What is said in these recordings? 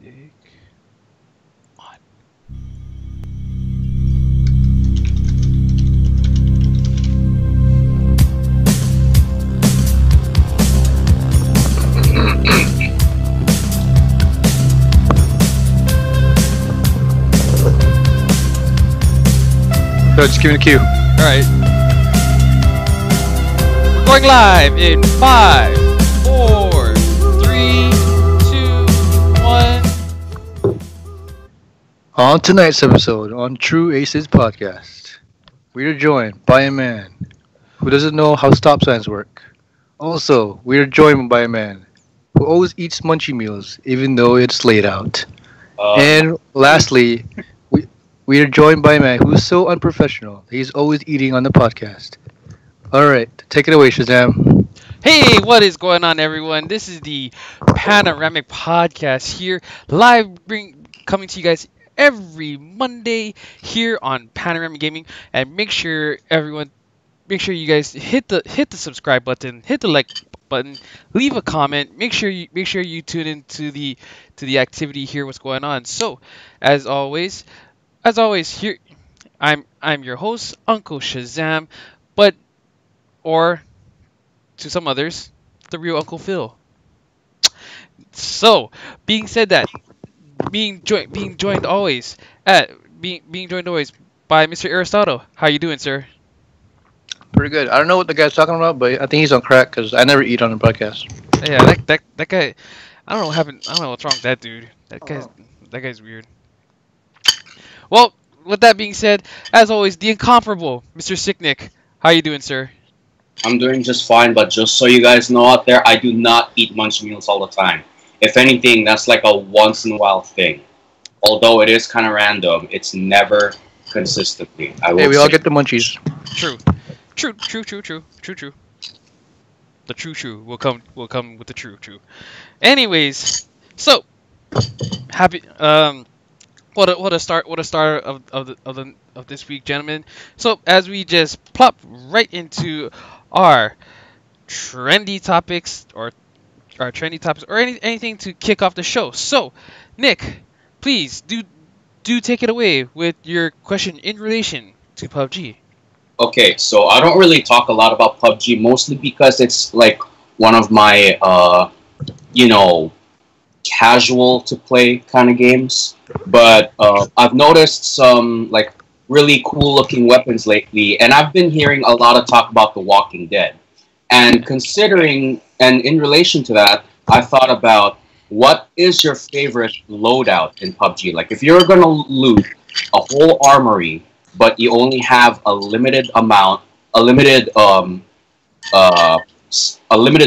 Music on. So just give me the cue. Alright. We're going live in 5, 4, 3, 2, 1. On tonight's episode on True Aces podcast, we are joined by a man who doesn't know how stop signs work. Also, we are joined by a man who always eats munchie meals even though it's laid out. And lastly, we are joined by a man who's so unprofessional that he's always eating on the podcast. Alright, take it away, Shazam. Hey, what is going on, everyone? This is the Panoramic podcast here, live coming to you guys every Monday here on Panoramic Gaming. And make sure you guys hit the subscribe button, hit the like button, leave a comment. Make sure you tune into the activity here. What's going on? So, as always, here I'm your host, Uncle Shazam, or to some others, the real Uncle Phil. So, being said that, being joined always by Mr. Aristotle. How you doing, sir? Pretty good. I don't know what the guy's talking about, but I think he's on crack because I never eat on the podcast. Yeah, that guy. I don't know what happened. I don't know what's wrong with that dude. That guy's weird. Well, with that being said, as always, the incomparable Mr. Sicknick. How you doing, sir? I'm doing just fine, but just so you guys know out there, I do not eat munch meals all the time. If anything, that's like a once in a while thing. Although it is kind of random, it's never consistently. Hey, we all get the munchies. True. The true will come with the true. Anyways, so happy what a start of this week, gentlemen. So as we just plop right into our trendy topics or anything to kick off the show. So, Nick, please do take it away with your question in relation to PUBG. Okay, so I don't really talk a lot about PUBG, mostly because it's like one of my, casual to play kind of games. But I've noticed some like really cool looking weapons lately, and I've been hearing a lot of talk about The Walking Dead. And in relation to that, I thought about what is your favorite loadout in PUBG? Like if you're gonna loot a whole armory, but you only have a limited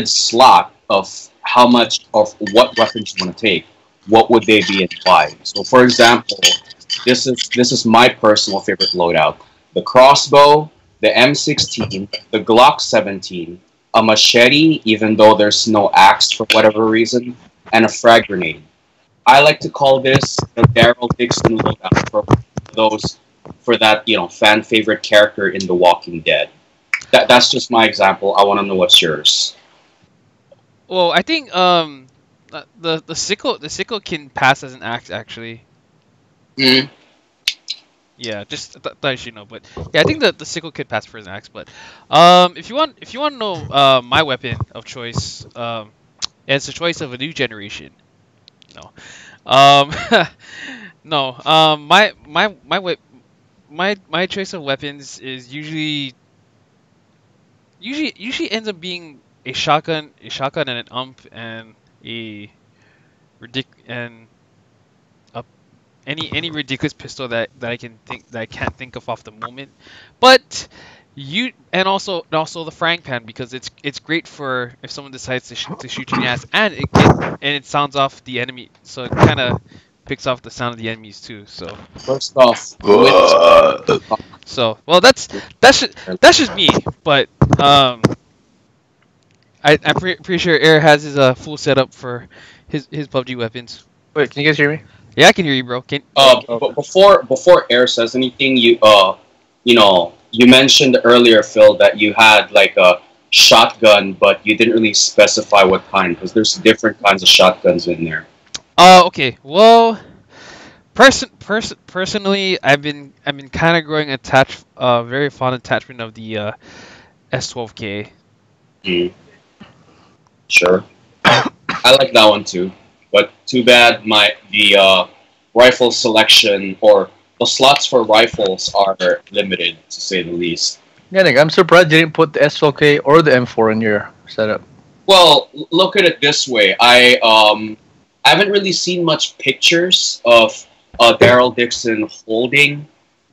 slot of how much of what weapons you want to take, what would they be and why? So, for example, this is my personal favorite loadout: the crossbow, the M16, the Glock 17, a machete, even though there's no axe for whatever reason, and a frag grenade. I like to call this the Daryl Dixon loadout for that fan favorite character in The Walking Dead. That's just my example. I want to know what's yours. Well, I think the sickle can pass as an axe actually. Mm. Yeah, just thought you should know, but yeah, I think the sickle can pass for an axe. But if you want to know my weapon of choice, it's the choice of a new generation. No, no. My choice of weapons is usually ends up being a shotgun and an ump and any ridiculous pistol that I can't think of off the moment. But also the frying pan, because it's great for if someone decides to shoot you in the ass, and it sounds off the enemy, so it kind of picks off the sound of the enemies too. So first off, so well that's just me, but I'm pretty sure Air has his full setup for his PUBG weapons. Wait, can you guys hear me? Yeah, I can hear you, bro. But before Air says anything, you mentioned earlier, Phil, that you had like a shotgun, but you didn't really specify what kind, because there's different kinds of shotguns in there. Okay. Well, personally, I've been kind of growing attached, very fond attachment of the S12K. Mm, sure. I like that one too. But too bad my the rifle selection or the slots for rifles are limited to say the least. Yeah, Nick, I'm surprised you didn't put the S12K or the M4 in your setup. Well, look at it this way. I haven't really seen much pictures of Daryl Dixon holding,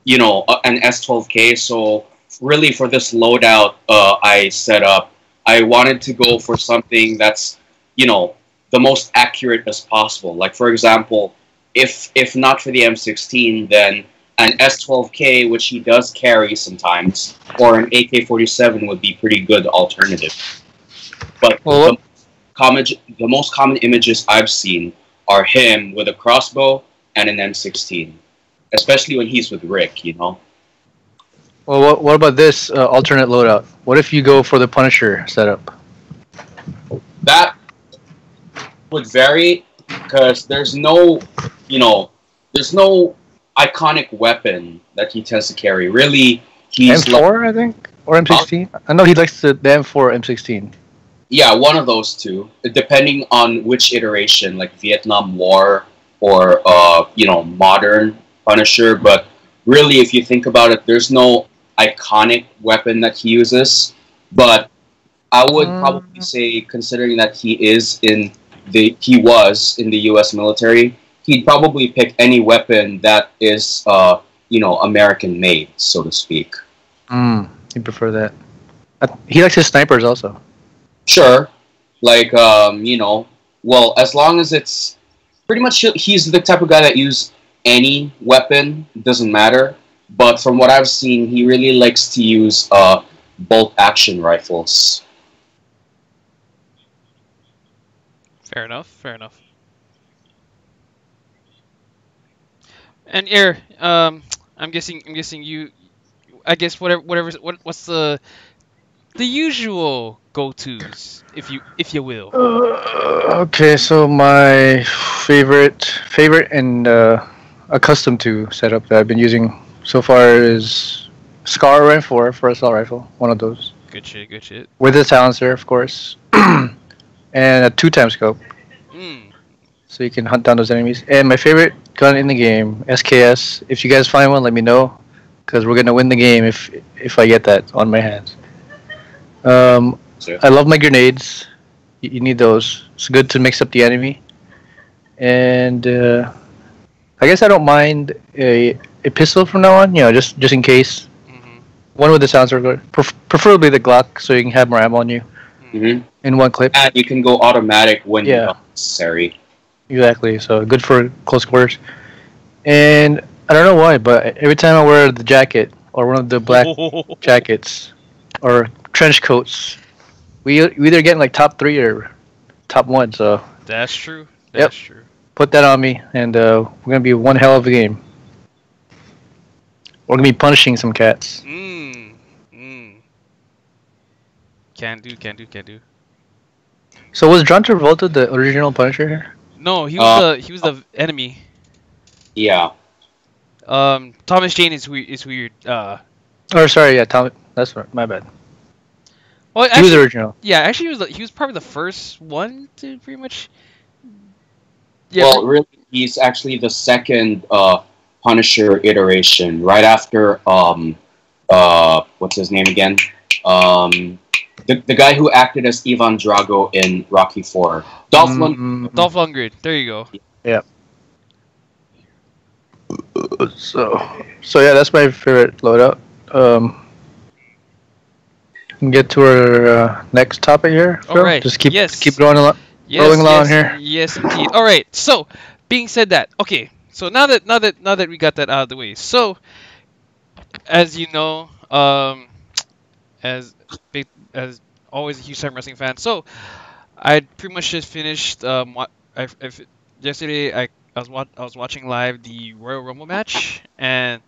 an S12K. So really, for this loadout, I set up. I wanted to go for something that's, you know, the most accurate as possible. Like for example, if not for the M16, then an S12K, which he does carry sometimes, or an AK-47 would be pretty good alternative. But Well, common, the most common images I've seen are him with a crossbow and an M16, especially when he's with Rick. what about this alternate loadout? What if you go for the Punisher setup? That would vary because you know, there's no iconic weapon that he tends to carry. Really, he's like, M4, I think, or M16. I know he likes the M4 M16. yeah, one of those two, depending on which iteration, like Vietnam War or modern Punisher. But really, if you think about it, there's no iconic weapon that he uses. But I would probably Mm, say, considering that he was in the U.S. military, he'd probably pick any weapon that is American made, so to speak. you prefer that? He likes his snipers also. Sure, like well, as long as it's pretty much he's the type of guy that use any weapon, doesn't matter. But from what I've seen, he really likes to use bolt action rifles. Fair enough. Fair enough. And Air, I'm guessing you. I guess what's the usual go-tos, if you will. Okay, so my favorite and accustomed to setup that I've been using so far is Scar M4 for assault rifle, one of those Good shit. Good shit. with a silencer, of course, and a two-time scope, Mm. so you can hunt down those enemies. And my favorite gun in the game, SKS. If you guys find one, let me know, because we're gonna win the game if I get that on my hands. Um, So, I love my grenades. You need those. It's good to mix up the enemy. And I guess I don't mind a pistol from now on. Just in case. Mhm. One with the silencer, preferably the Glock, so you can have more ammo on you hmm in one clip. and you can go automatic when Yeah, necessary. exactly. So good for close quarters. And I don't know why, but every time I wear the jacket or one of the black jackets or trench coats, we either get like top three or top one. So That's true. yep, That's true. put that on me, and we're gonna be one hell of a game. We're gonna be punishing some cats. Mm. Mm. Can do. Can do. Can do. So was John Travolta the original Punisher here? No, he was Uh, the enemy. yeah. Thomas Jane is weird. Or sorry, yeah, Tom. That's right. My bad. Well, He was actually, original. yeah, actually, he was probably the first one to pretty much. Yeah. Well, really, he's actually the second Punisher iteration, right after what's his name again? The guy who acted as Ivan Drago in Rocky Four, Dolph Lundgren. Dolph Lundgren. There you go. Yeah. So yeah, that's my favorite loadout. Can get to our next topic here. All Phil? right. Just keep Yes. keep going along. Yes. Rolling along Yes. here. Yes, indeed. All right. So, being said that, okay. So now that we got that out of the way, so as you know, as big as always a huge time wrestling fan. So I pretty much just finished. Yesterday I was watching live the Royal Rumble match, and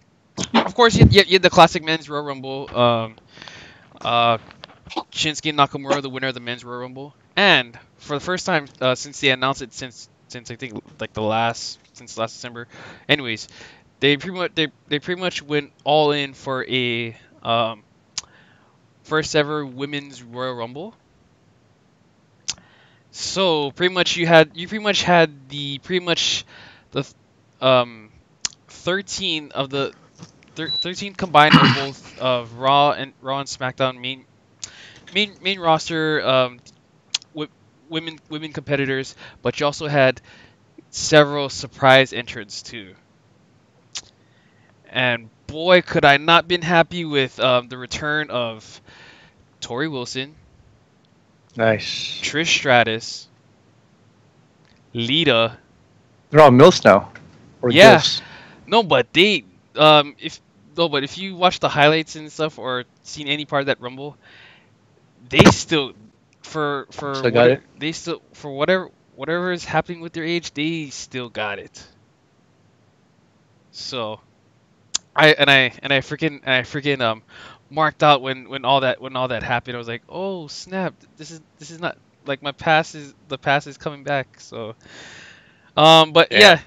of course you had the classic men's Royal Rumble. Uh, Shinsuke Nakamura, the winner of the men's Royal Rumble, and for the first time since they announced it since since I think like the last since last December. Anyways, they pretty much went all in for a um, first ever women's Royal Rumble. So you pretty much had the pretty much the 13 of the 13 combined of both of Raw and SmackDown main roster women competitors, but you also had several surprise entrants too. And boy, could I not been happy with the return of Tori Wilson, Nice. Trish Stratus, Lita. They're all milfs now, or Yeah, gilfs. no, but they if no, but if you watch the highlights and stuff or seen any part of that Rumble, they still for Still got what it. they still for whatever is happening with their age, they still got it. So I freaking marked out when all that happened. I was like, oh snap, this is not like my past is the past is coming back. So but Yeah. yeah.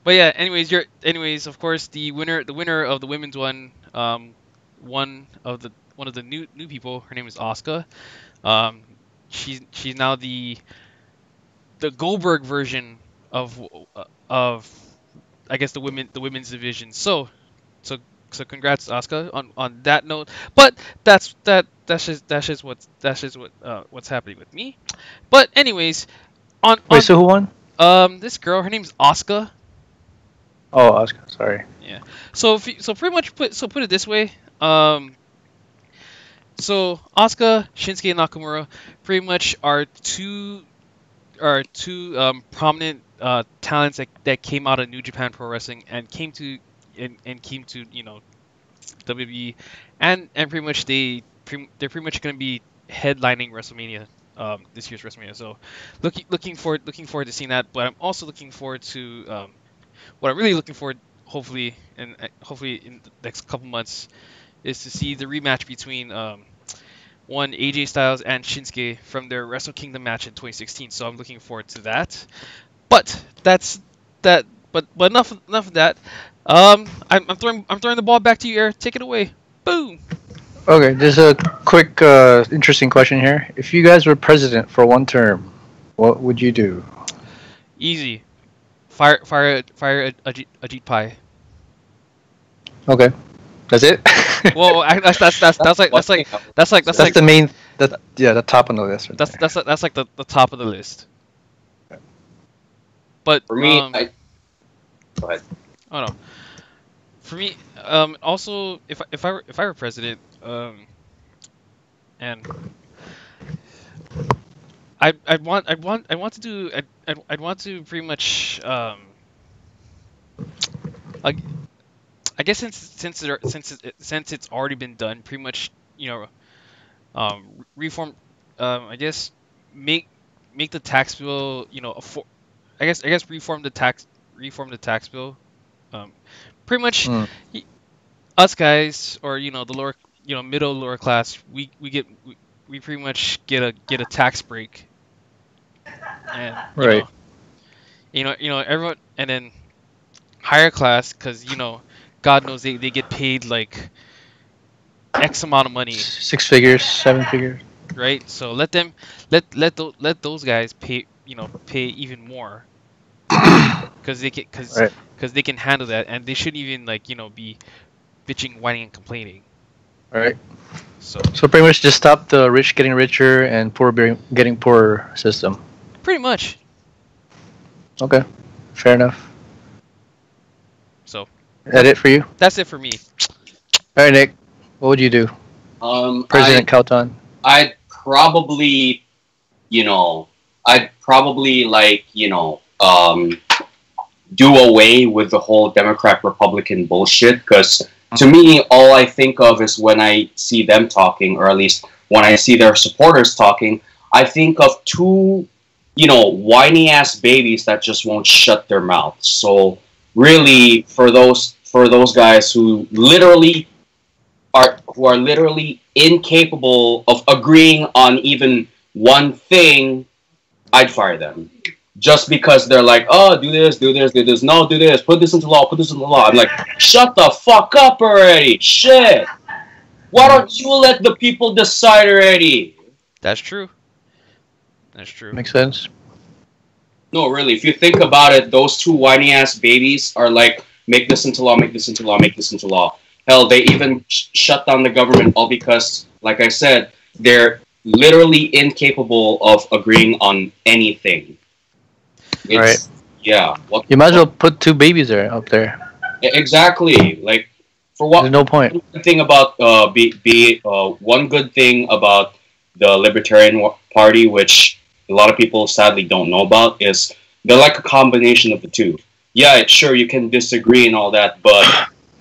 But yeah, anyways, of course, the winner of the women's one, one of the new people. Her name is Asuka. Um, she's now the Goldberg version of I guess the women's division. So so congrats, Asuka, on that note. But that's just what's happening with me. But anyways, Wait, on so who won? this girl, her name's Asuka. Oh, Oscar. Sorry. Yeah. So so pretty much put it this way. Um, so Asuka, Shinsuke, and Nakamura pretty much are two prominent talents that came out of New Japan Pro Wrestling and came to WWE, and pretty much they're pretty much going to be headlining WrestleMania, this year's WrestleMania. So looking forward to seeing that. But I'm also looking forward to what I'm really looking forward, hopefully in the next couple months, is to see the rematch between one AJ Styles and Shinsuke from their Wrestle Kingdom match in 2016. So I'm looking forward to that. But that's that. But enough of that. I'm throwing the ball back to you, Eric. Take it away. Boom. Okay, there's a quick, interesting question here. If you guys were president for one term, what would you do? Easy. Fire Ajit Pai. Okay, that's it. Well, that's like One thing I would that's That's like the main. That yeah, the top on the list. Right there. that's like the top of the list. But for me, I go ahead. oh no. For me, also if I were president, and I want to do I'd want to pretty much like I guess since it's already been done, pretty much reform I guess make make the tax bill I guess reform the tax bill um pretty much Mm, y- us guys or the lower middle lower class we pretty much get a tax break and right. everyone and then higher class because God knows they get paid like X amount of money, 6 figures, 7 figures. right? So let those guys pay even more because Right. they can handle that and they shouldn't even like be bitching, whining, and complaining. Right. So So pretty much just stop the rich getting richer and poor getting poorer system. pretty much. Okay, fair enough. So Is that it for you? that's it for me. All right, Nick. What would you do? Um, President I Kauton. I'd probably, I'd probably do away with the whole Democrat Republican bullshit because to me, all I think of is when I see them talking, or at least when I see their supporters talking, I think of two, whiny ass babies that just won't shut their mouths. So really, for those guys who are literally incapable of agreeing on even one thing, I'd fire them. just because they're like, oh, do this, do this, do this. No, do this. Put this into law. Put this into law. I'm like, shut the fuck up already. Shit. Why don't you let the people decide already? That's true. That's true. Makes sense. No, really. If you think about it, those two whiny ass babies are like, make this into law, make this into law, make this into law. Hell, they even shut down the government all because, like I said, they're literally incapable of agreeing on anything. It's, Right. Yeah. You might as well put two babies there up there. Exactly. Like, for what? There's no point. One thing about one good thing about the Libertarian Party, which a lot of people sadly don't know about, is they're like a combination of the two. Yeah, sure, you can disagree and all that, but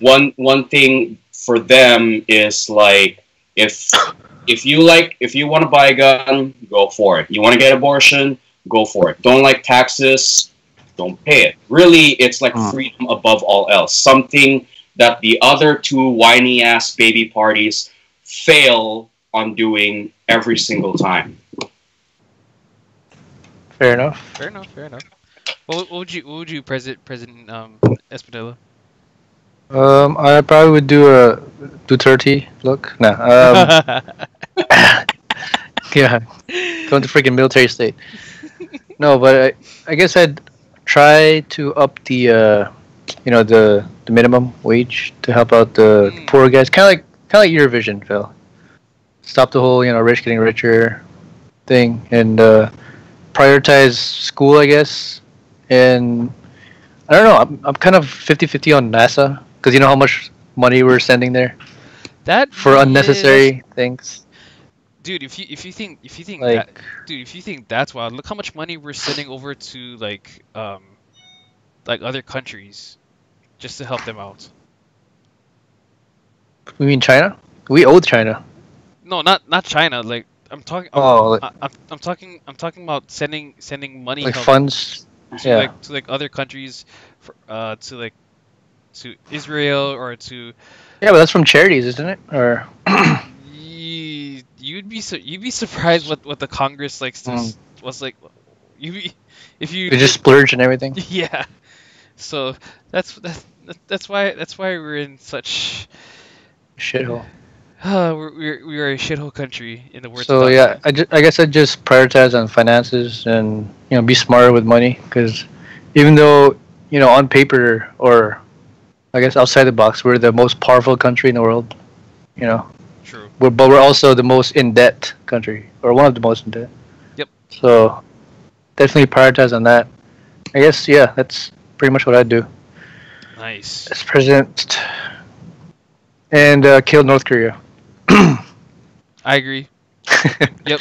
one thing for them is like if you want to buy a gun, go for it. You want to get abortion, go for it. Don't like taxes, don't pay it. Really, it's like freedom above all else. Something that the other two whiny ass baby parties fail on doing every single time. Fair enough. Fair enough. Fair enough. What would you President Espinilla? I probably would do a Duterte look. Nah. Yeah. Going to freaking military state. No, but I guess I'd try to up the the minimum wage to help out the poor guys. Kind of like your vision, Phil. Stop the whole rich getting richer thing and prioritize school, I guess. And I don't know. I'm kind of 50-50 on NASA because you know how much money we're sending there That for unnecessary things. Dude, if you think Like- that, dude, if you think that's wild, look how much money we're sending over to like other countries just to help them out. We mean China? We owe China. No, not China. Like I'm talking. Oh, I'm talking about sending money like help funds. to Yeah. to other countries, to Israel or to Yeah, but that's from charities, isn't it? Or you'd be surprised what the Congress likes to was like. If you they just splurge and everything. yeah. So that's why we're in such Shithole. we're a shithole country in the words. So of yeah, I guess I just prioritize on finances and be smarter with money because even though on paper or I guess outside the box we're the most powerful country in the world, True. but we're also the most in debt country or one of the most in debt. Yep. So definitely prioritize on that. I guess that's pretty much what I'd do Nice. as president and kill North Korea. I agree. Yep.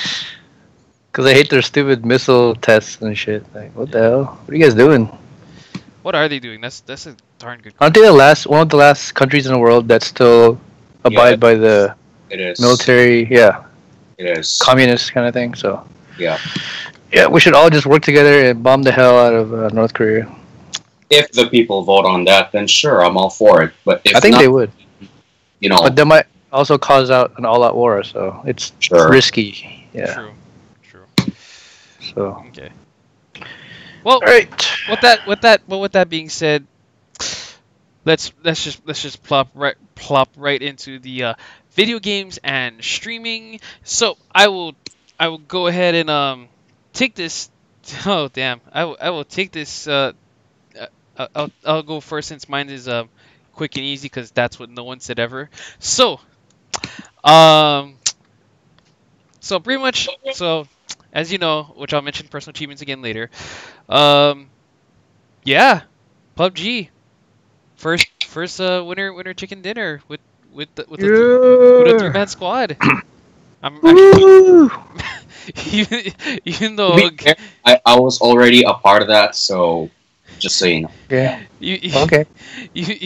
Because I hate their stupid missile tests and shit. Like, what the hell? What are you guys doing? What are they doing? That's a darn good. Aren't they one of the last countries in the world that still abide by the It is. military, It is. communist kind of thing? So, Yeah. yeah, we should all just work together and bomb the hell out of North Korea. If the people vote on that, then sure, I'm all for it. But if I think not, they would. But Oh. that might also cause out an all-out war, so it's Sure. risky. Yeah. True. So, Okay. Well, all right. with that being said, let's just plop right into the video games and streaming. So I will go ahead and take this. Oh damn! I will take this. I'll go first since mine is quick and easy because that's what no one said ever. So so pretty much as you know, which I'll mention personal achievements again later. Yeah, PUBG. First winner chicken dinner with the 3-man squad. I'm Woo! even though I was already a part of that, so just so you know. Yeah. okay.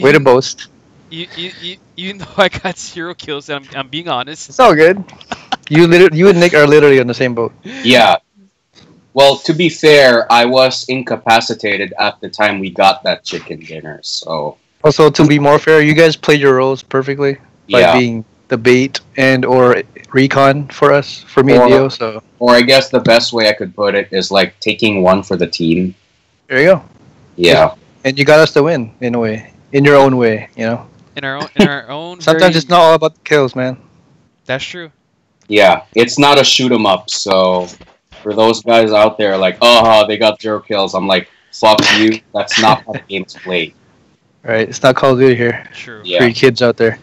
Way to boast. Even though I got 0 kills, and I'm being honest. It's all good. You and Nick are literally on the same boat. Yeah. Well, to be fair, I was incapacitated at the time we got that chicken dinner, so Also, to be more fair, you guys played your roles perfectly by Yeah. being the bait and or recon for us, for me and Or Dio. So or I guess the best way I could put it is like taking one for the team. there you go. Yeah. And you got us to win in a way, in your own way. You know. In our own Sometimes very. it's not all about the kills, man. That's true. Yeah. It's not a shoot 'em up, so for those guys out there like, oh, they got 0 kills, I'm like, fuck you. That's not how the game's played. Right? It's not Call of Duty here True. Yeah. for you kids out there.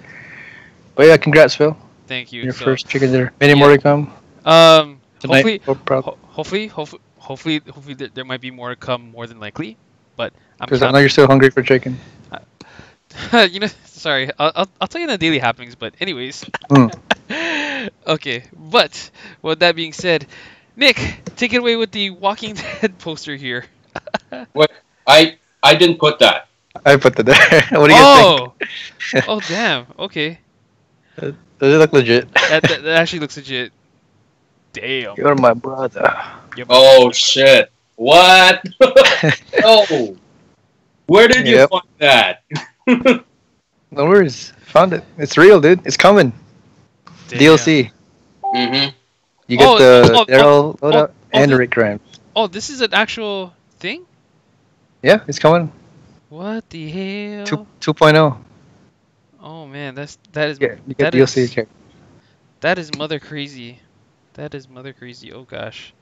But yeah, congrats, Phil. Thank you. Your So, first chicken dinner. Many yeah. more to come tonight. Hopefully, We're proud. hopefully, there might be more to come. More than likely, but I'm Because I know counting. you're still hungry for chicken. Sorry, I'll tell you the daily happenings. But anyways, Mm. okay. But with that being said, Nick, take it away with the Walking Dead poster here. What? I didn't put that. I put that there. What do you guys think? Oh, damn. Okay, Does it look legit? that actually looks legit. Damn. You're my brother. Yep. Oh shit. What? Oh. Where did you Yep. find that? No worries. Found it. It's real, dude. It's coming. Damn. DLC. Mm-hmm. You get Oh, the oh, Daryl loadout and the the- Rick Grimes. Oh, this is an actual thing? Yeah, it's coming. What the hell? 2.0. Oh man, that is Yeah, you get that DLC is check. that is mother crazy. That is mother crazy. Oh gosh.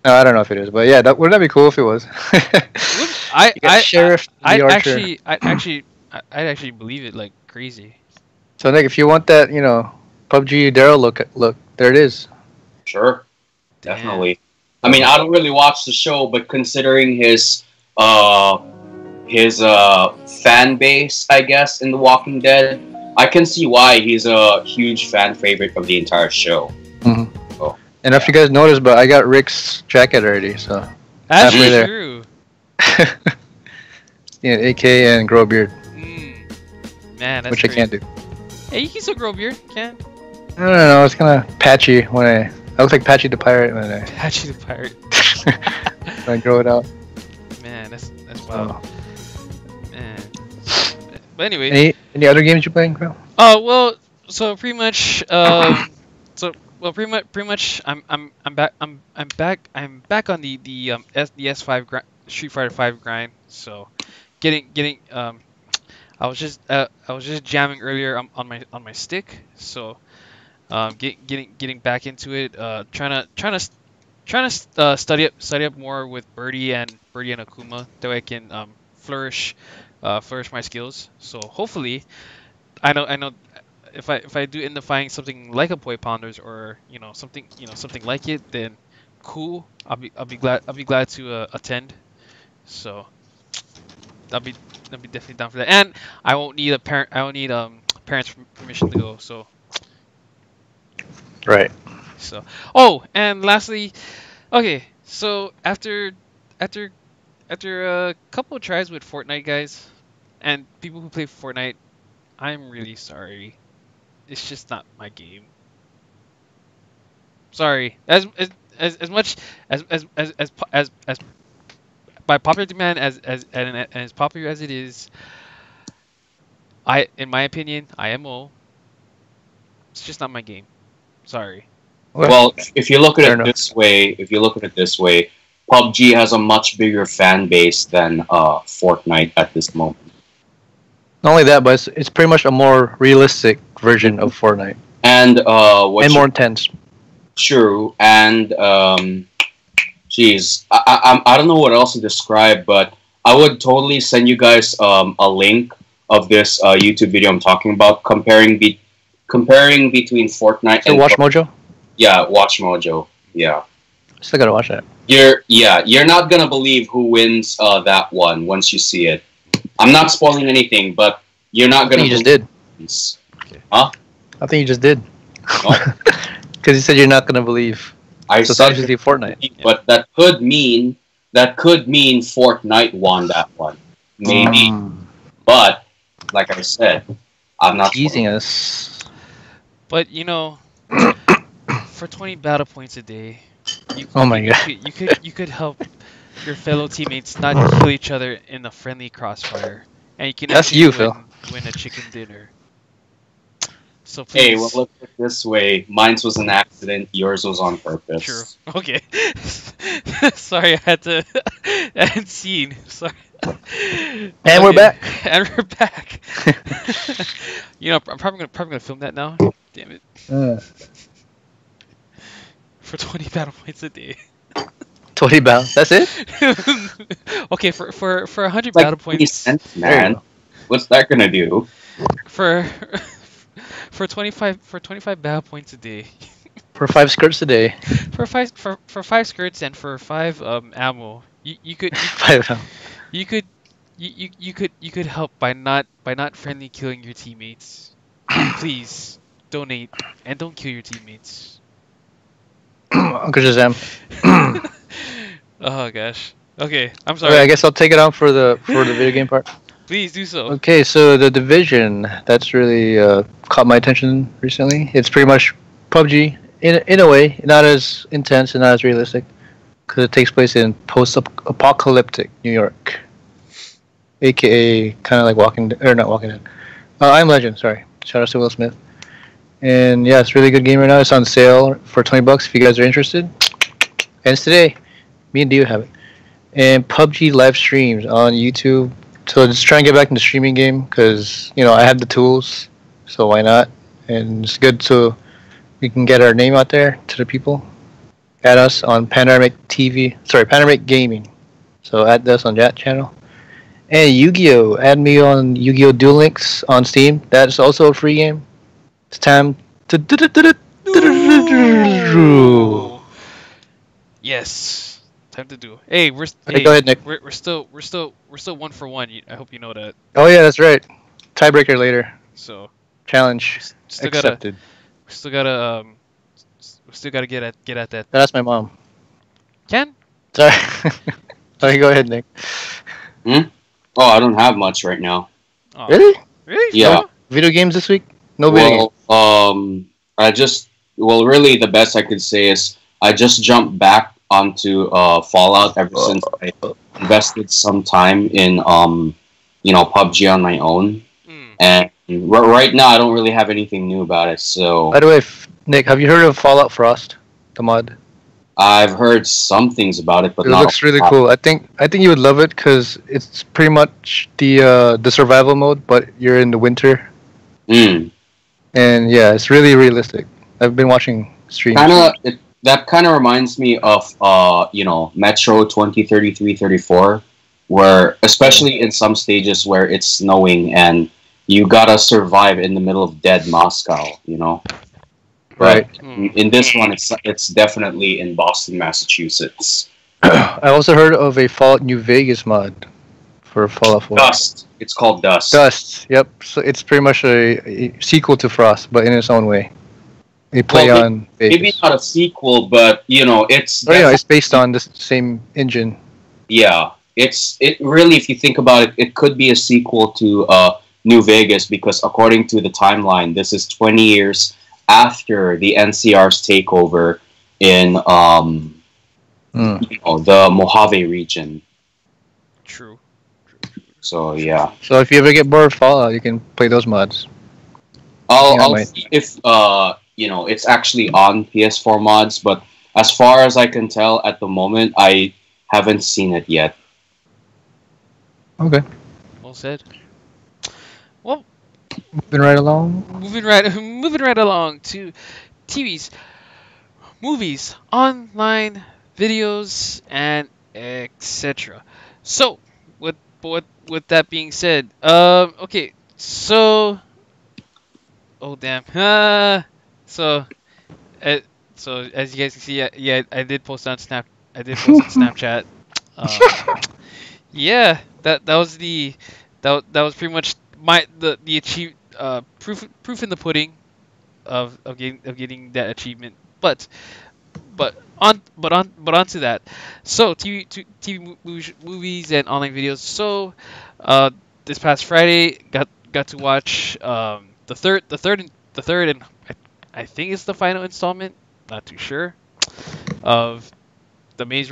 No, I don't know if it is, but yeah, wouldn't that be cool if it was? I You got Sheriff I the Archer. I'd actually believe it like crazy. So Nick, if you want that, PUBG Daryl look, there it is. Sure. Damn. Definitely. I mean, I don't really watch the show, but considering his fan base, I guess, in The Walking Dead, I can see why he's a huge fan favorite of the entire show. Mhm. Oh, And if you guys noticed, but I got Rick's jacket already, so That's Halfway there. true. yeah, AK and grow a beard, Man, that's which great. I can't do. Hey, you can still grow a beard, can? I don't know. It's kind of patchy when I look like Patchy the Pirate when Patchy the pirate. I grow it out. Man, that's So, wild. Man. But anyway. any other games you playing, Phil? Oh well, so pretty much, pretty much, I'm back on the S5 Street Fighter 5 grind. So, getting I was just jamming earlier on my stick. So, getting back into it. Trying to study up more with Birdie and Akuma, that way I can flourish my skills. So hopefully, I know if I do end up finding something like a Poi Pounders or something like it, then cool. I'll be glad to attend. So I'll be definitely down for that. And I won't need parents' permission to go. Right. So oh, and lastly, okay. So after a couple of tries with Fortnite, guys, and people who play Fortnite, I'm really sorry. It's just not my game. Sorry. As much as by popular demand and as popular as it is, in my opinion, IMO, it's just not my game. Sorry. Well, if you look at Fair it enough. this way, PUBG has a much bigger fan base than Fortnite at this moment. Not only that, but it's pretty much a more realistic version of Fortnite And and more intense. true. And geez, I don't know what else to describe, but I would totally send you guys a link of this YouTube video I'm talking about, comparing between Fortnite So and Watch Mojo. Yeah, Watch Mojo. Yeah. Still gotta watch that. You're not gonna believe who wins that one once you see it. I'm not spoiling anything, but you're not I gonna. think you just did. Believe I think you just did. No. Because you said you're not gonna believe. I So it's said, obviously Fortnite. but that could mean Fortnite won that one, maybe. But like I said, I'm not Teasing us. But for 20 battle points a day, Oh my God. you could help your fellow teammates not kill each other in a friendly crossfire, and you can That's actually you, Phil. win a chicken dinner. So Hey, well, please. look at it this way. Mine was an accident. Yours was on True. purpose. Okay. Sorry, I had to. I hadn't seen. Sorry. And we're Okay, back. and we're back. I'm probably gonna film that now. Damn it. Uh, For 20 battle points a day. 20 bounce. That's it? Okay, for 100 It's like battle 20 points cents, There you man. go. What's that gonna do? for for 25 battle points a day. For 5 skirts a day. For five skirts and for five ammo. You could you, 5. you could you could help by not friendly killing your teammates. Please donate and don't kill your teammates. Uncle Shazam. Oh gosh. Okay, I'm Okay, I sorry. guess I'll take it on for the video game part. Please do so. Okay, so the Division that's really caught my attention recently. It's pretty much PUBG in a way, not as intense and not as realistic, because it takes place in post-apocalyptic New York, aka kind of like not Walking Dead. I'm Legend. Sorry, shout out to Will Smith. And yeah, it's a really good game right now. It's on sale for $20 if you guys are interested. Ends today. Me and Dio have it. And PUBG live streams on YouTube. So just try and get back in the streaming game because I have the tools, so why not? And it's good so we can get our name out there to the people. Add us on Panoramic TV. Sorry, Panoramic Gaming. So add us on that channel. And Yu-Gi-Oh! Add me on Yu-Gi-Oh! Duel Links on Steam. That's also a free game. It's time to. No. Yes. Time to do. Hey, Okay, go ahead, Nick. we're still 1 for 1. I hope you know that. Oh yeah, that's right. Tiebreaker later. So Challenge still gotta accepted. we still gotta we still gotta get at that. That's my mom. Ken? Sorry. Okay, go ahead, Nick. Hmm? Oh, I don't have much right now. Oh, Really? really? Yeah. No? Video games this week? No video games. Really, the best I could say is I just jumped back onto Fallout ever since I invested some time in PUBG on my own, Mm. and right now I don't really have anything new about it. So By the way, Nick, have you heard of Fallout Frost, the mod? I've heard some things about it, but It not. looks really cool. I think you would love it because it's pretty much the survival mode, but you're in the winter, Mm. and yeah, it's really realistic. I've been watching streams. That kind of reminds me of Metro 2033-34, where especially in some stages where it's snowing and you gotta survive in the middle of dead Moscow. Right. But in this one, it's definitely in Boston, Massachusetts. I also heard of a Fallout New Vegas mod for Fallout 4. Dust. It's called Dust. Dust. Yep. So it's pretty much a sequel to Frost, but in its own way. They play Well, on Maybe Vegas. not a sequel, but it's Oh yeah, it's based on the same engine. yeah. It really, if you think about it, it could be a sequel to New Vegas because according to the timeline, this is 20 years after the NCR's takeover in the Mojave region. True. So yeah, So if you ever get bored of Fallout, you can play those mods. I'll Yeah, I'll might. see if it's actually on PS4 mods, but as far as I can tell at the moment, I haven't seen it yet. Okay. Well said. Well, Moving right along. moving right along to TVs, movies, online videos, and etc. So, with that being said, okay, so oh damn, so uh, so as you guys can see, yeah, I did post on Snap, I did post on Snapchat. Yeah, that was that was pretty much the achieve proof in the pudding of getting that achievement. But on to that. So movies and online videos. So this past Friday got to watch the third and I think it's the final installment. Not too sure of Maze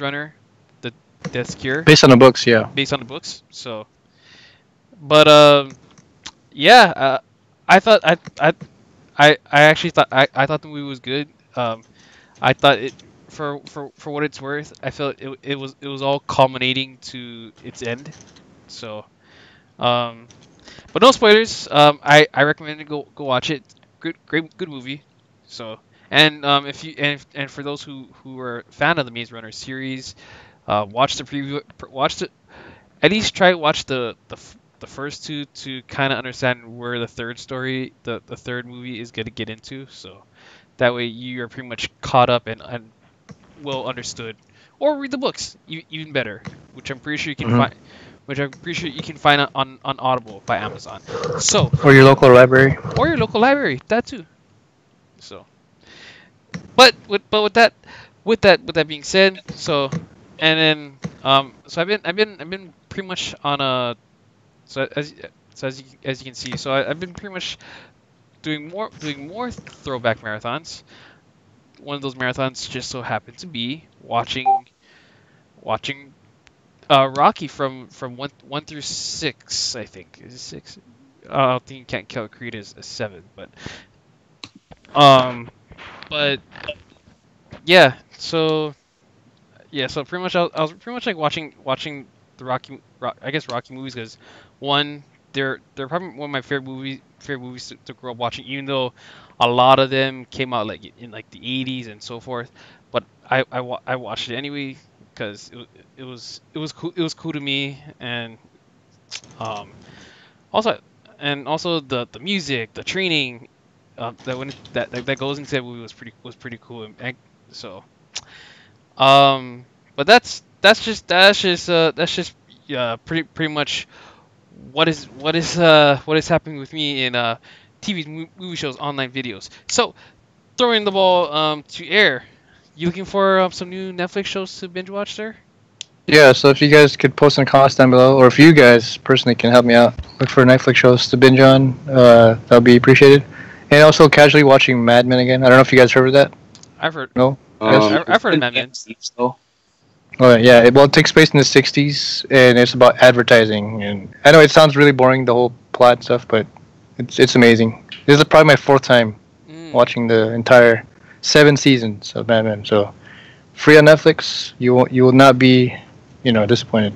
Runner, the Death's Cure, Based on the books, yeah. based on the books. So, but yeah, I thought I actually thought I thought the movie was good. I thought it for what it's worth. I felt it was all culminating to its end. So um, but no spoilers. I recommend to go watch it. Good movie. So if you and for those who are a fan of the Maze Runner series, watch the preview. Watch the at least try to watch the first two to kind of understand where the third story, the third movie is going to get into. So that way you are pretty much caught up and well understood. Or read the books, even better, which I'm pretty sure you can Hmm. find, which I'm pretty sure you can find on Audible by Amazon. So, Or your local library. or your local library, that too. So, but with that being said, so and then so I've been pretty much on a so as you can see, so I've been pretty much doing more throwback marathons. One of those marathons just so happened to be watching Rocky from one through six. I think is it six. I don't think you can't count Creed as a seven, um, but yeah. So pretty much I was pretty much like watching the I guess Rocky movies because one they're probably one of my favorite movies to grow up watching, even though a lot of them came out like in like the 80s and so forth. But I watched it anyway because it was cool to me, and um also also the music, the training that goes into that movie was pretty cool, and so um, but that's just pretty much what is happening with me in TV, movie shows, online videos. So throwing the ball to Air. You looking for some new Netflix shows to binge watch, sir? Yeah, so if you guys could post some comments down below, or if you guys personally can help me out, look for Netflix shows to binge on, that would be appreciated. And also casually watching Mad Men again. I don't know if you guys heard of that. I've heard No? Yes? I've heard of Mad Men. So Oh, yeah. It takes place in the 60s, and it's about advertising. And I know it sounds really boring, the whole plot and stuff, but it's amazing. This is probably my fourth time Mm, watching the entire 7 seasons of Mad Men. So free on Netflix. You will not be, disappointed.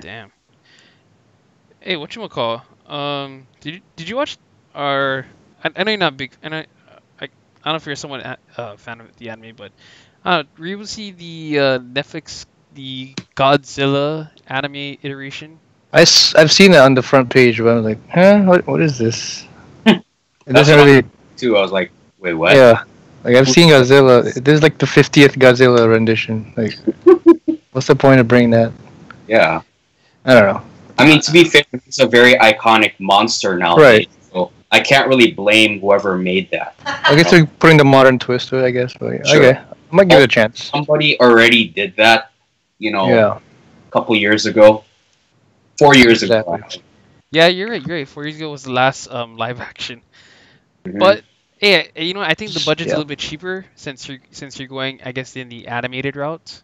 damn. Hey, what you call? Did you watch our? I know you're not big, and I don't know if you're someone fan of the anime, but were you able to see the Netflix the Godzilla anime iteration? I've seen it on the front page, but I'm like, huh? What is this? It that's doesn't what really. too. I was like, wait, what? Yeah. Like, I've seen Godzilla. This is like the 50th Godzilla rendition. Like, what's the point of bringing that? Yeah. I don't know. I mean, to be fair, it's a very iconic monster nowadays. Right. So I can't really blame whoever made that. I guess they're putting the modern twist to it, I guess. But Sure. okay. I might give it a chance. Somebody already did that, Yeah. a couple years ago. 4 years ago. Exactly. Actually. Yeah, you're right. You're right. 4 years ago was the last live action. Mhm. But hey, I think the budget's a Yeah. little bit cheaper since you're going, I guess, in the animated route.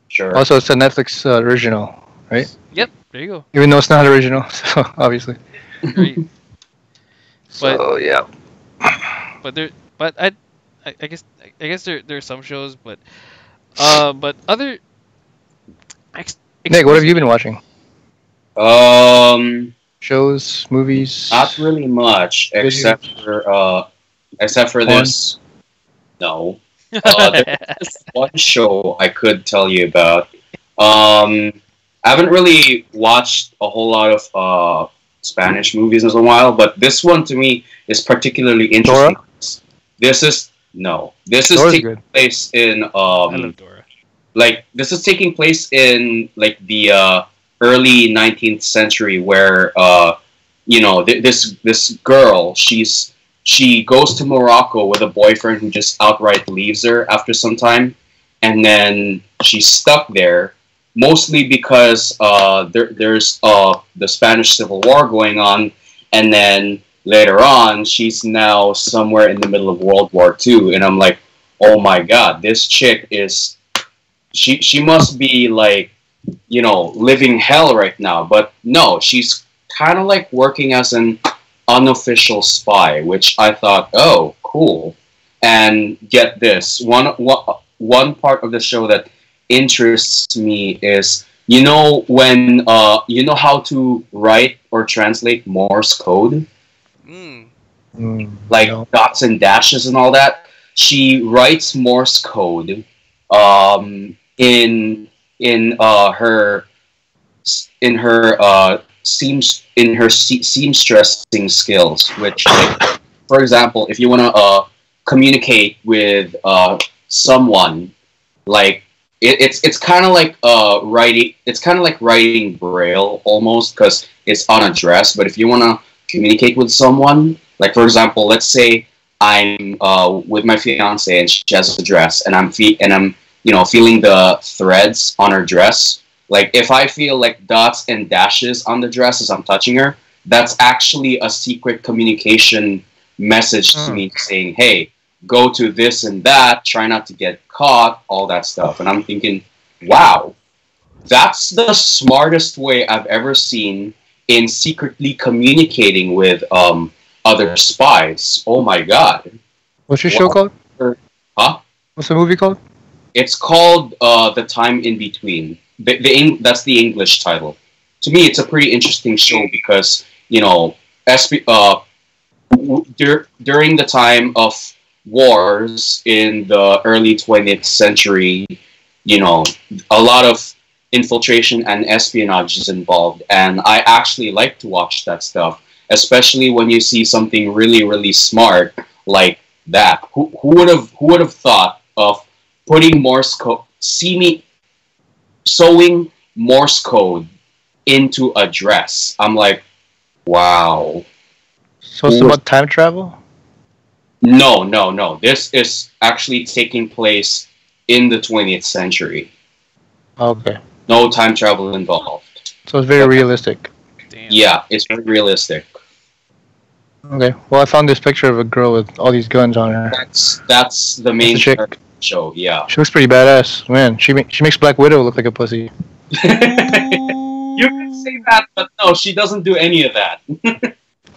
Sure. Also, it's a Netflix original, right? Yep, there you go. Even though it's not original, so obviously. Right. So yeah. But there, but I guess there's some shows, but other ex- Nick, what have you exclusive. been watching? Um, Shows, movies, not really much except for porn? this. No. There's one show I could tell you about. I haven't really watched a whole lot of Spanish movies in a while, but this one to me is particularly interesting. Dora? This is no. This is Dora's taking good. place in I love Dora. like this is taking place in like the early 19th century where this girl she goes to Morocco with a boyfriend who just outright leaves her after some time, and then she's stuck there mostly because there's the Spanish Civil War going on, and then later on she's now somewhere in the middle of World War II, and I'm like, oh my god, this chick is she must be like living hell right now, but no, she's kind of like working as an unofficial spy, which I thought, oh, cool. And get this, one part of the show that interests me is, you know how to write or translate Morse code, Mm. like No. dots and dashes and all that. She writes Morse code in her seamstressing skills, which, like, for example, if you want to communicate with someone, like, it's kind of like writing. It's kind of like writing braille almost, because it's on a dress. But if you want to communicate with someone, like, for example, let's say I'm with my fiance and she has a dress, and I'm feeling the threads on her dress. Like, if I feel like dots and dashes on the dress as I'm touching her, that's actually a secret communication message to me saying, "Hey, go to this and that, try not to get caught," all that stuff. And I'm thinking, wow, that's the smartest way I've ever seen in secretly communicating with other spies. Oh my god. What's your show Wow. called? Huh? What's the movie called? It's called The Time in Between. That's the English title. To me, it's a pretty interesting show because, during the time of wars in the early 20th century, a lot of infiltration and espionage is involved. And I actually like to watch that stuff, especially when you see something really, really smart like that. Who would have thought of putting Morse code, sewing Morse code into a dress? I'm like, wow. So it's about time travel? No, no, no. This is actually taking place in the 20th century. Okay. No time travel involved. So it's very realistic. Damn. Yeah, it's very realistic. Okay. Well, I found this picture of a girl with all these guns on her. That's the main chick. character of the show. Yeah. She looks pretty badass. Man, she makes Black Widow look like a pussy. You can say that, but no, she doesn't do any of that.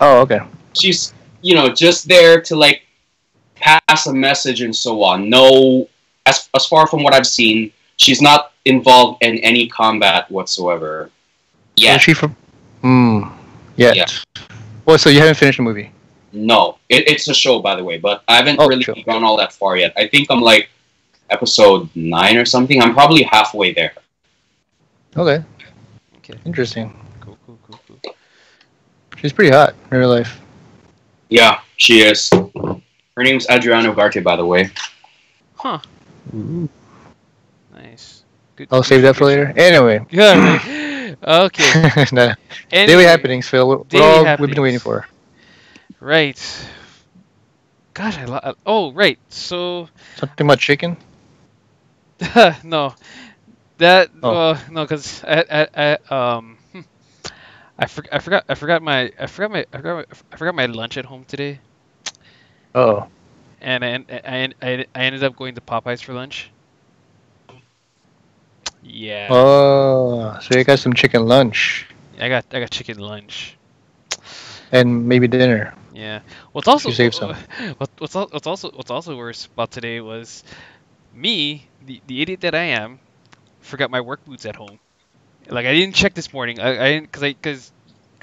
Oh, okay. She's, just there to, like, pass a message and so on. No, as far from what I've seen, she's not involved in any combat whatsoever. So Yeah. is she from? Yet. Yeah. Well, so you haven't finished the movie? No, it's a show, by the way, but I haven't really sure. gone all that far yet. I think I'm like episode 9 or something. I'm probably halfway there. Okay. Okay. Interesting. Cool, cool, cool, cool. She's pretty hot in real life. Yeah, she is. Her name's Adriana Ugarte, by the way. Huh. Ooh. Nice. Good. I'll save that for later. Anyway. Good. Right? Okay. Nah. Anyway, Daily happenings, Phil. What daily all we've happenings. been waiting for. Right. Gosh, oh, right. So, Something about chicken? no, that Oh. no, because I forgot my lunch at home today, Oh. and I ended up going to Popeyes for lunch. Yeah, Oh. So you got some chicken lunch I got chicken lunch. and maybe dinner. Yeah. What's also You saved some. what's also worse about today was me, the idiot that I am, forgot my work boots at home. Like, I didn't check this morning. I didn't because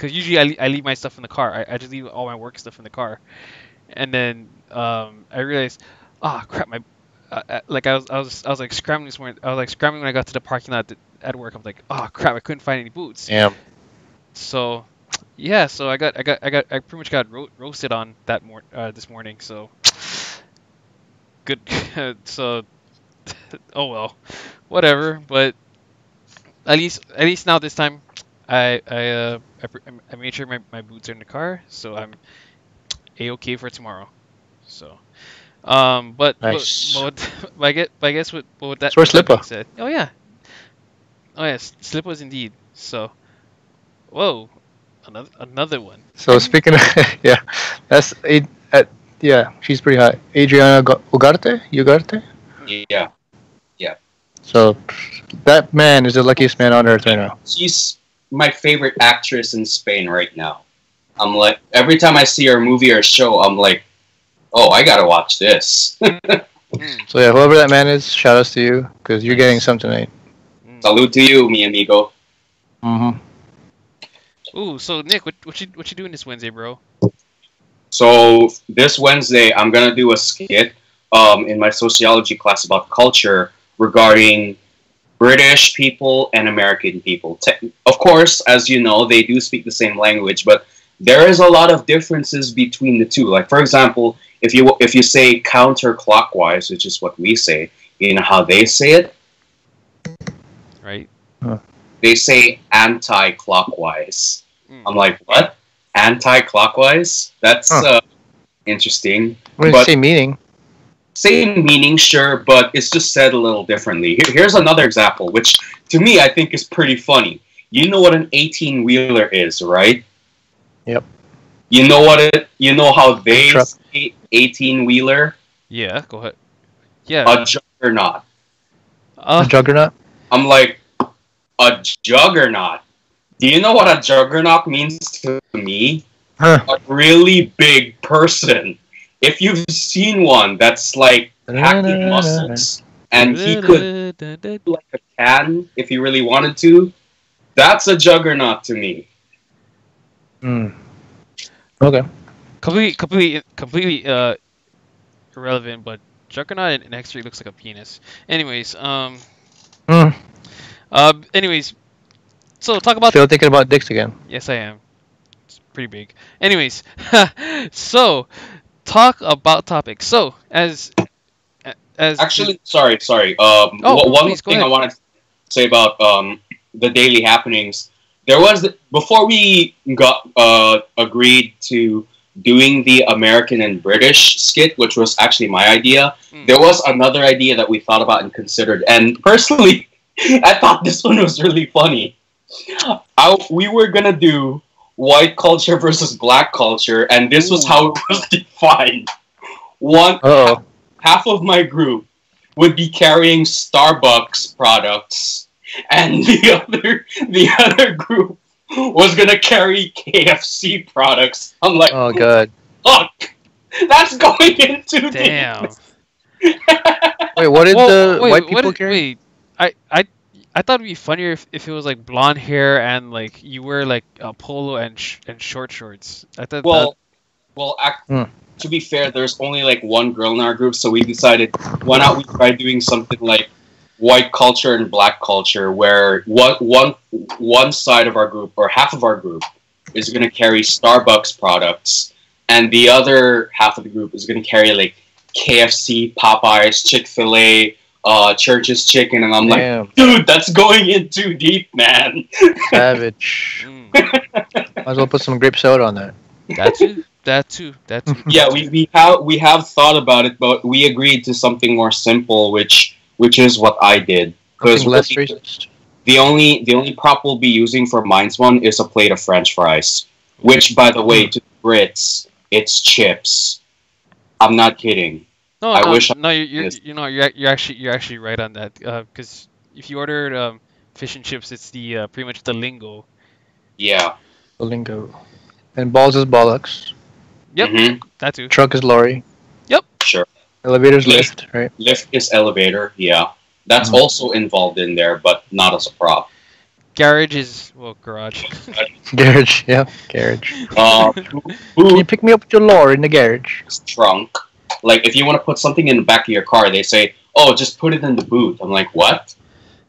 usually I leave my stuff in the car. I just leave all my work stuff in the car, and then I realized, oh crap, my like I was like scrambling this morning. I was like scrambling when I got to the parking lot at work. I'm like, oh crap, I couldn't find any boots. Damn. So yeah, so I pretty much got roasted on that this morning. So good. So oh well, whatever. But at least now this time, I made sure my boots are in the car, so I'm a-okay for tomorrow. So Nice. but I guess what that So where's that being Slipper? said, oh yes, slip was indeed. So whoa, another one. So speaking of, yeah, that's yeah, she's pretty hot. Adriana Ugarte? Ugarte? Yeah. So that man is the luckiest man on earth right now. She's my favorite actress in Spain right now. I'm like, every time I see a movie or a show, I'm like, oh, I gotta watch this. Mm, So yeah, whoever that man is, shout outs to you because you're getting nice. some tonight. Mm. Salute to you, mi amigo. Mm-hmm. Ooh, so Nick, what you doing this Wednesday, bro? So this Wednesday, I'm gonna do a skit in my sociology class about culture regarding British people and American people. Of course, as you know, they do speak the same language, but there is a lot of differences between the two. Like, for example, if you say counterclockwise, which is what we say, you know how they say it? Right? They say anti-clockwise. Mm. I'm like, what? Anti-clockwise? That's Huh. interesting. What does it But say meaning? same meaning, sure, but it's just said a little differently. Here's another example, which to me I think is pretty funny. You know what an 18-wheeler is, right? Yep. You know how Big they truck. say 18-wheeler? Yeah, go ahead. Yeah. A juggernaut. A Uh, juggernaut. I'm like, a juggernaut. Do you know what a juggernaut means to me? Huh. A really big person. If you've seen one that's like packing muscles and he could like a can if he really wanted to, that's a juggernaut to me. Mm. Okay. completely irrelevant, but Juggernaut in X3 looks like a penis. Anyways, Mm. anyways, so talk about. Still thinking about dicks again. Yes, I am. It's pretty big. Anyways, so talk about topics. So as the Actually, sorry. oh, One please go thing I ahead. wanted to say about the daily happenings. There was before we got agreed to doing the American and British skit, which was actually my idea. Mm. There was another idea that we thought about and considered, and personally, I thought this one was really funny. We were gonna do white culture versus black culture, and this was how Ooh. it was defined. One Uh-oh. half of my group would be carrying Starbucks products, and the other group was gonna carry KFC products. I'm like, Oh god. fuck, that's going into Damn. the. Wait, what did Well, the wait, white what? people carry? Wait, I thought it'd be funnier if it was like blonde hair and like you wear like a polo and short shorts. I thought that. Well, well, Hmm. to be fair, there's only like one girl in our group, so we decided why not we try doing something like white culture and black culture, where one side of our group or half of our group is going to carry Starbucks products, and the other half of the group is going to carry like KFC, Popeyes, Chick-fil-A, Church's Chicken, and I'm like, Damn. dude, that's going in too deep, man. Savage. Mm, Might as well put some grape soda on that. that too. That too. That too. Yeah, we have thought about it, but we agreed to something more simple, which is what I did. Because Something less racist. the only prop we'll be using for mine's one is a plate of French fries, which, by the way, to the Brits, it's chips. I'm not kidding. No, I no, wish I no. this. You're actually right on that. Because if you ordered fish and chips, it's the pretty much the lingo. Yeah. The lingo. And balls is bollocks. Yep, hmm that too. Truck is lorry. Sure. Elevator's Lift. lift, right? Lift is elevator. Yeah. That's Mhm. also involved in there, but not as a prop. Garage is well, garage. Garage, yeah. Garage. Can you Boot pick me up with your lorry in the garage? is trunk. Like if you want to put something in the back of your car, they say, "Oh, just put it in the boot." I'm like, "What?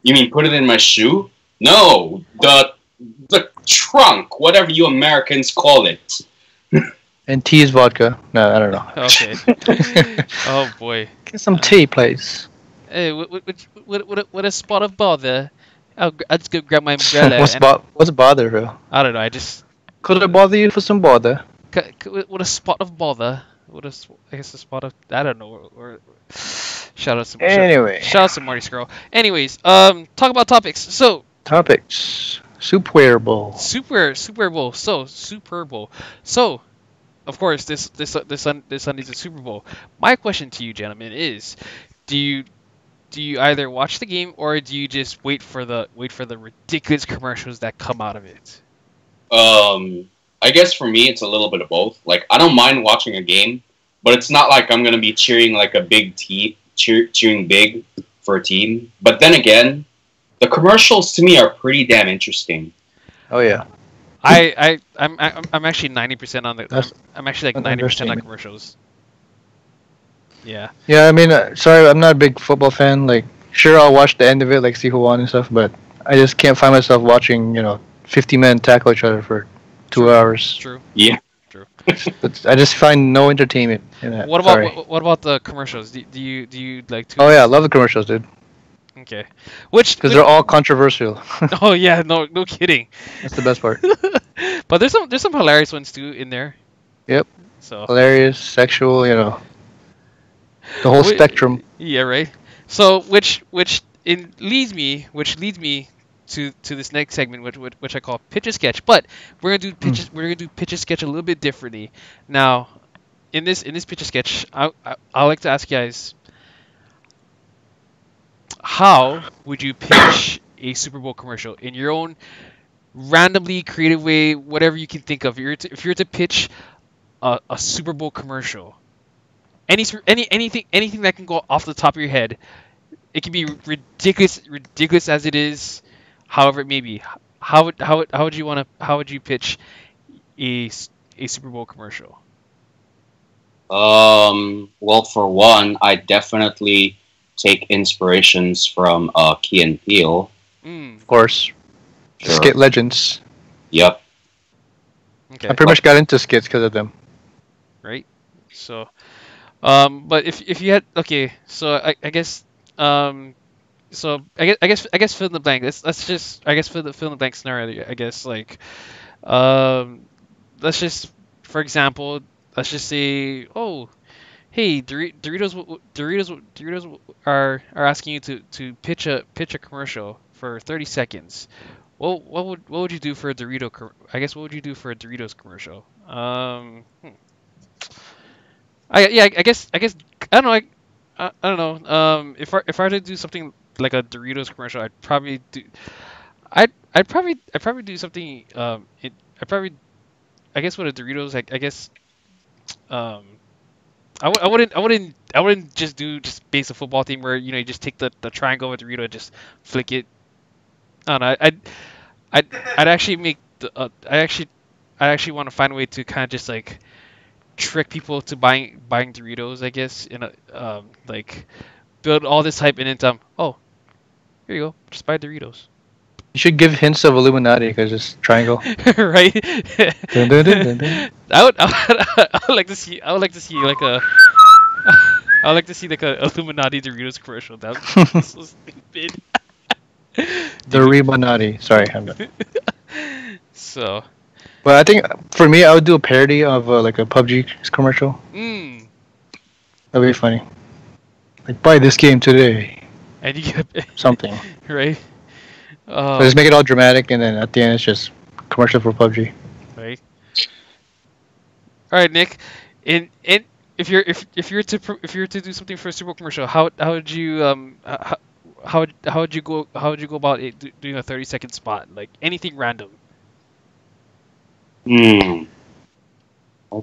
You mean put it in my shoe?" No, the trunk, whatever you Americans call it. And tea is vodka. No, I don't know. Okay. Oh boy. Get some tea, please. Hey, what a spot of bother. I'll just go grab my umbrella what's and what's bother, bro? I don't know. I just Could I bother you for some bother? what a spot of bother. I guess a spot of I don't know. Or shout out to Anyway, shout out to Marty Skrull. Anyways, talk about topics. So topics. Soup wearable. Super Bowl. So Super Bowl. So of course this Sunday's the Super Bowl. My question to you, gentlemen, is do you either watch the game or do you just wait for the ridiculous commercials that come out of it? Um, I guess for me, it's a little bit of both. Like, I don't mind watching a game, but it's not like I'm gonna be cheering like a big team, cheering big for a team. But then again, the commercials to me are pretty damn interesting. Oh yeah, I'm actually 90% on the. that's I'm actually like an 90% on understatement. commercials. Yeah. Yeah, I mean, sorry, I'm not a big football fan. Like, sure, I'll watch the end of it, like see who won and stuff, but I just can't find myself watching, 50 men tackle each other for two True. hours. True. Yeah. True. I just find no entertainment in that. What about Sorry. what about the commercials? Do you like tune Oh yeah, I in? love the commercials, dude, Okay. Which because which they're all controversial. Oh yeah, no kidding. That's the best part. But there's some hilarious ones too in there. Yep, So hilarious, sexual, the whole spectrum. yeah, right. So which leads me to this next segment, which I call pitch a sketch. But Hmm. we're gonna do pitch a sketch a little bit differently. Now, in this pitch a sketch, I like to ask you guys, how would you pitch a Super Bowl commercial in your own randomly creative way, whatever you can think of. If you're to pitch a Super Bowl commercial, anything that can go off the top of your head, it can be ridiculous as it is, however it may be. How would you pitch a Super Bowl commercial? Well, for one, I definitely take inspirations from Key and Peele. Mm, Of course, Sure. skit legends. Yep. I okay, pretty much got into skits because of them. right. So, but if you had, okay, so I guess so I guess fill in the blank. Let's just, I guess, fill in the blank scenario. I guess, like, um let's just, for example, let's just say, oh, hey, Doritos are asking you to pitch a commercial for 30 seconds. Well, what would you do for a I guess, what would you do for a Doritos commercial? I guess I don't know. I don't know. If I were to do something like a Doritos commercial, I'd probably do something. I probably, I guess, with a Doritos, I guess, um I wouldn't just base a football team where, you just take the triangle with Dorito and just flick it. I don't know. I'd actually make I actually want to find a way to kind of just like trick people to buying Doritos, I guess, in a, like, build all this hype and then oh, here you go, just buy Doritos. You should give hints of Illuminati because it's triangle. Right. Dun, dun, dun, dun, dun. I would like to see like a I would like to see like a Illuminati Doritos commercial. That would be so stupid. The Illuminati. Sorry, I'm not. So, But I think for me, I would do a parody of like a PUBG commercial. mm, That'd be funny. Like buy this game today. and you get Something. right. But just make it all dramatic, and then at the end it's just commercial for PUBG. Right. All right, Nick. In if you're to do something for a Super Bowl commercial, how would you how would you go about it, doing a 30-second spot, like anything random? Hmm. I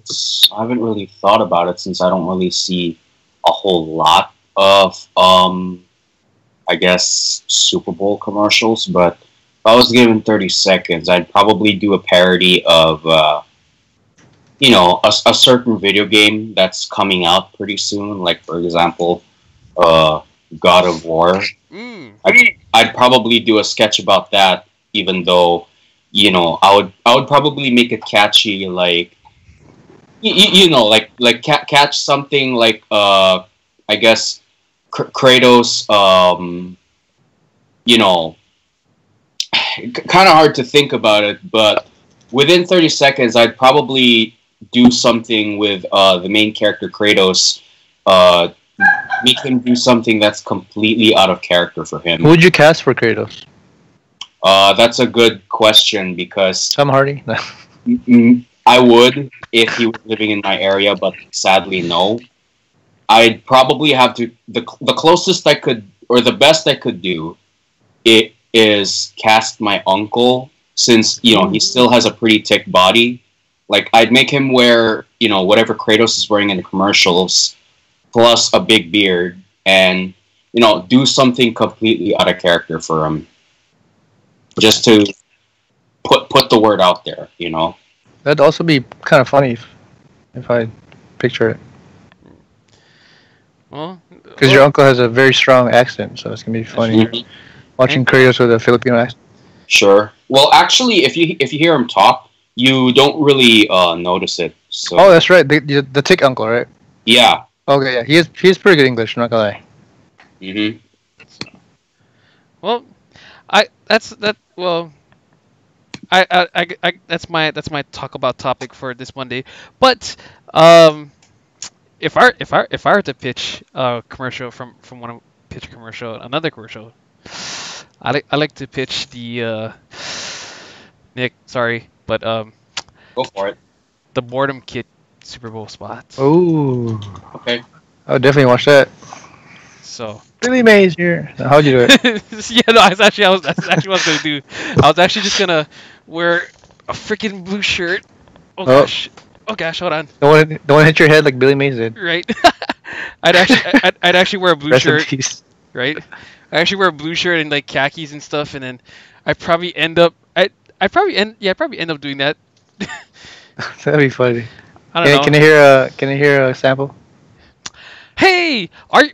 haven't really thought about it since I don't really see a whole lot of I guess Super Bowl commercials. But if I was given 30 seconds, I'd probably do a parody of a certain video game that's coming out pretty soon. Like, for example, uh, God of War. Mm, I'd probably do a sketch about that, even though, I would probably make it catchy, like, catch something like, I guess, Kratos, you know kind of hard to think about it, but within 30 seconds I'd probably do something with the main character Kratos, uh, make him do something that's completely out of character for Who him. would you cast for Kratos? That's a good question because Tom Hardy. I would if he was living in my area, but sadly no. I'd probably have to the closest I could, or the best I could do, it is cast my uncle, since he still has a pretty thick body. Like I'd make him wear, whatever Kratos is wearing in the commercials, plus a big beard, and do something completely out of character for him, just to put the word out there. That'd also be kind of funny if I picture it. Well, Because your uncle has a very strong accent, so it's gonna be funny Mhm. watching Kratos with a Filipino accent. Sure. Well, actually, if you hear him talk, you don't really notice it. So Oh, that's right, the Tick uncle, right? yeah. Okay, yeah, he is pretty good English. I'm not gonna lie. Hmm. well, I that's that. Well, I that's my talk about topic for this Monday. But um, if I were to pitch a commercial from one of pitch a commercial another commercial, I like to pitch the Nick, sorry, but Go for it. the boredom kit Super Bowl spots. Oh, Okay. I would definitely watch that. So Billy Mays here. How'd you do it? yeah, no, that's actually what I was gonna do. I was actually just gonna wear a freaking blue shirt. Oh Oh. gosh, oh gosh, hold on. Don't want to hit your head like Billy Mays did. Right, I'd actually wear a blue Rest in shirt. peace. Right, I actually wear a blue shirt and like khakis and stuff, and then I probably end up I probably end up doing that. That'd be funny. I don't know. Can I hear a sample? Hey, are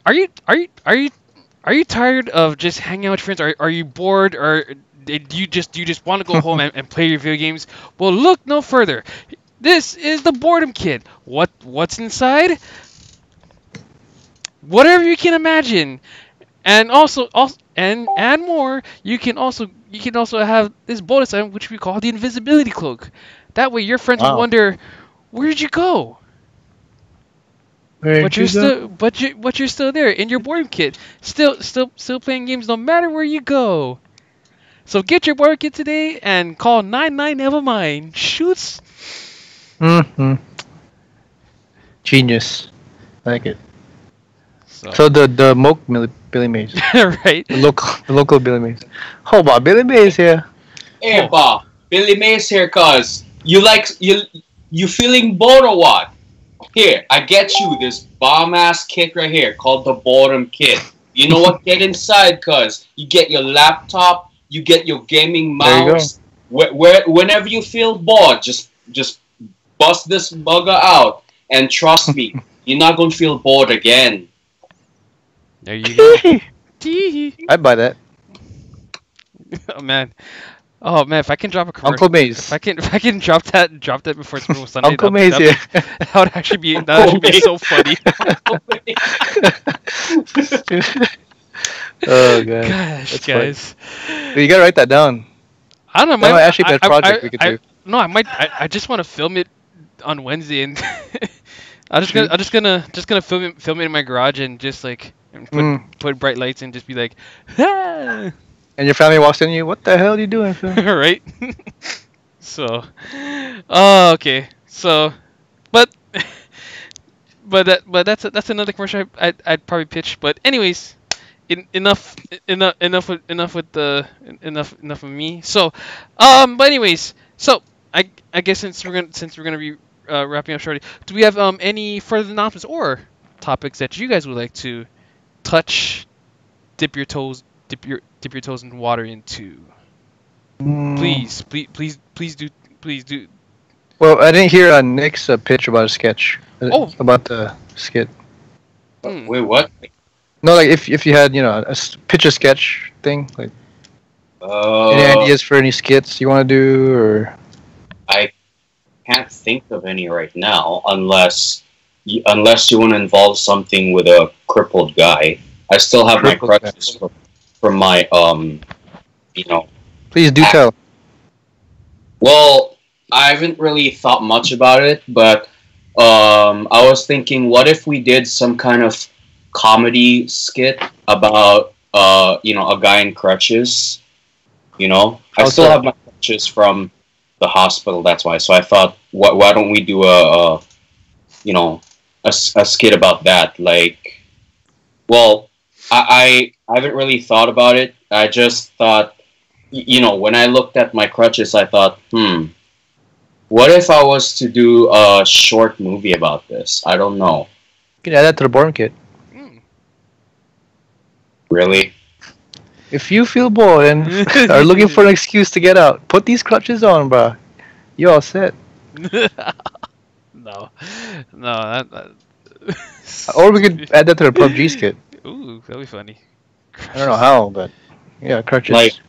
you tired of just hanging out with friends? Are you bored, or do you just want to go home and play your video games? Well, look no further. This is the boredom kit. What's inside? Whatever you can imagine, and also and more. You can also have this bonus item which we call the invisibility cloak. That way your friends will Wow. wonder, where'd you go? Where'd But you're you go? still, but you're still there in your boredom kit, still playing games no matter where you go. So get your boredom kit today and call 99 Nevermind. Shoots. Mm-hmm. Genius. I like it. So, So the moke Billy Mays, right. the local Billy Mays. How about Billy Mays here? Hey, Bob. Billy Mays here, cuz you feeling bored or what? Here, I get you this bomb ass kit right here called the Boredom Kit. You know what? Get inside, cuz you get your laptop, you get your gaming There you go. mouse. Whenever you feel bored, just bust this bugger out, and trust me, you're not gonna feel bored again. There you go. Tee. I'd buy that. Oh man. Oh man, if I can drop a commercial, Uncle Mays. if I can drop that before Super Bowl Sunday, Uncle that, Mays that, here. that would actually be so funny. Oh god. Gosh, That's funny. guys. You gotta write that down. I don't know. That might actually be a project we could do. No, I might. I just want to film it on Wednesday, and I'm just gonna film it in my garage and just like and put bright lights and just be like, ah! And your family walks in, you, what the hell are you doing, Phil? right? So, oh, okay. So, but that's another commercial I'd probably pitch. But anyways, enough of me. So, but anyways, so I guess since we're gonna be wrapping up shortly, do we have any further announcements or topics that you guys would like to touch, dip your toes in water into? Please do. Well, I didn't hear Nick's pitch about a sketch. Oh. About the skit. Hmm. Wait, what? No, like if you had, pitch a sketch thing, like any ideas for any skits you want to do, or I can't think of any right now, unless you want to involve something with a crippled guy. I still have my Crippled guy. crutches from my please do tell. Well, I haven't really thought much about it, but I was thinking, what if we did some kind of comedy skit about a guy in crutches? I How still so? have my crutches from the hospital. That's why. So I thought, why don't we do a skit about that? Like, well, I haven't really thought about it. I just thought, when I looked at my crutches, I thought, What if I was to do a short movie about this? I don't know. You can add that to the born kit. Mm. Really? If you feel bored and are looking for an excuse to get out, put these crutches on, bruh. You all set. No, no, that Or we could add that to the PUBG skit. Ooh, that'd be funny. I don't know Crushes. how, but yeah, Like crutches.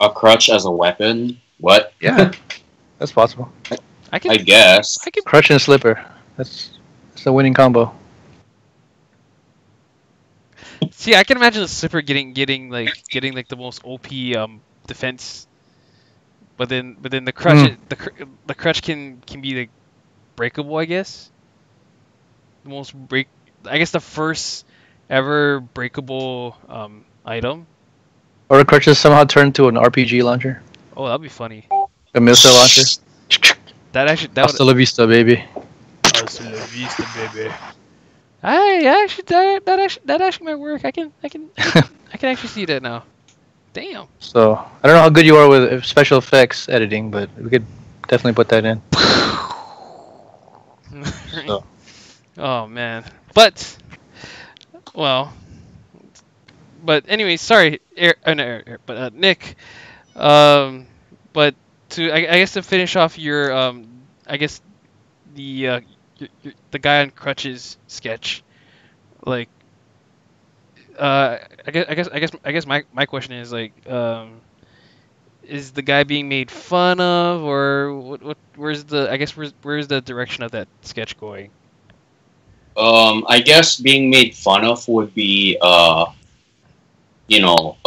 a crutch as a weapon? What? Yeah, that's possible. I I can, guess. I can. Crutch and slipper. That's a winning combo. See, I can imagine the slipper getting like the most OP defense, but then the crutch Mm. the crutch can be like breakable, I guess. The most break I guess the first ever breakable item. Or the crutches somehow turn to an RPG launcher, Oh, that'd be funny. a missile launcher. That would Hasta la vista, baby. hasta la vista, baby. I actually that actually might work. I can actually see that now. Damn. So I don't know how good you are with special effects editing, but we could definitely put that in. So Oh man. But well, but anyway, sorry, no, but Nick. Um, but I guess to finish off your I guess the the guy on crutches sketch, like I guess my question is like is the guy being made fun of, or what where's the I guess where's the direction of that sketch going? I guess being made fun of would be, a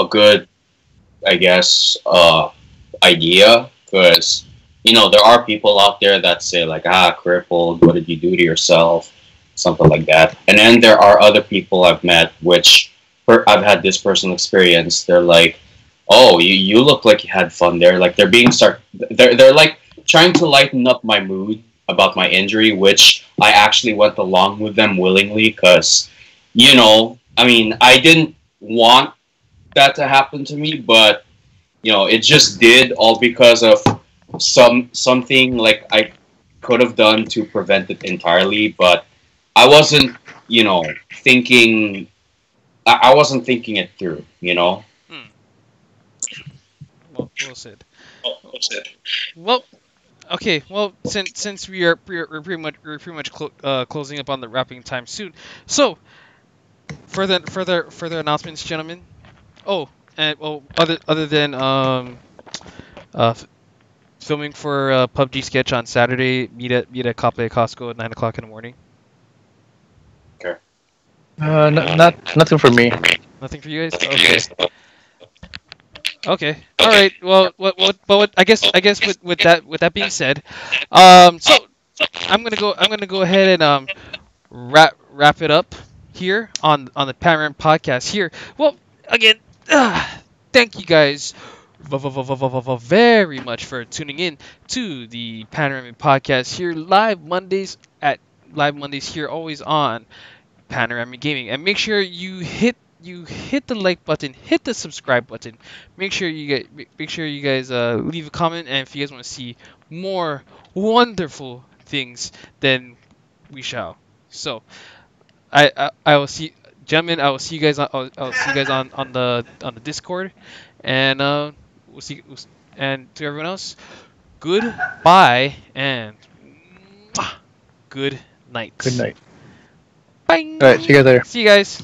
good, I guess, idea because, there are people out there that say like, crippled, what did you do to yourself? Something like that. And then there are other people I've met, which I've had this personal experience. They're like, oh, you look like you had fun there. Like they're like trying to lighten up my mood about my injury, which I actually went along with them willingly because, I mean, I didn't want that to happen to me, but it just did all because of something like I could have done to prevent it entirely, but I wasn't, thinking. I wasn't thinking it through. Hmm. Well said. Well, okay. Well, since we're pretty much closing up on the wrapping time soon. So further announcements, gentlemen. Oh, and well, other than uh f- filming for PUBG sketch on Saturday, meet at Cape Costco at 9 o'clock in the morning. Okay. not nothing for me. Nothing for you guys. Okay. Okay. All right. Well, I guess with that being said, so I'm gonna go ahead and wrap it up here on the Panoramic podcast here. Well, again, thank you guys very much for tuning in to the Panoramic podcast here live Mondays here always on Panoramic Gaming, and make sure you hit the like button, hit the subscribe button. Make sure you guys leave a comment, and if you guys want to see more wonderful things, then we shall. So I will see, gentlemen. I will see you guys I'll see you guys on the Discord, and we'll see. And to everyone else, goodbye and good Good night. night. All right, see you Bye. guys later. See you guys.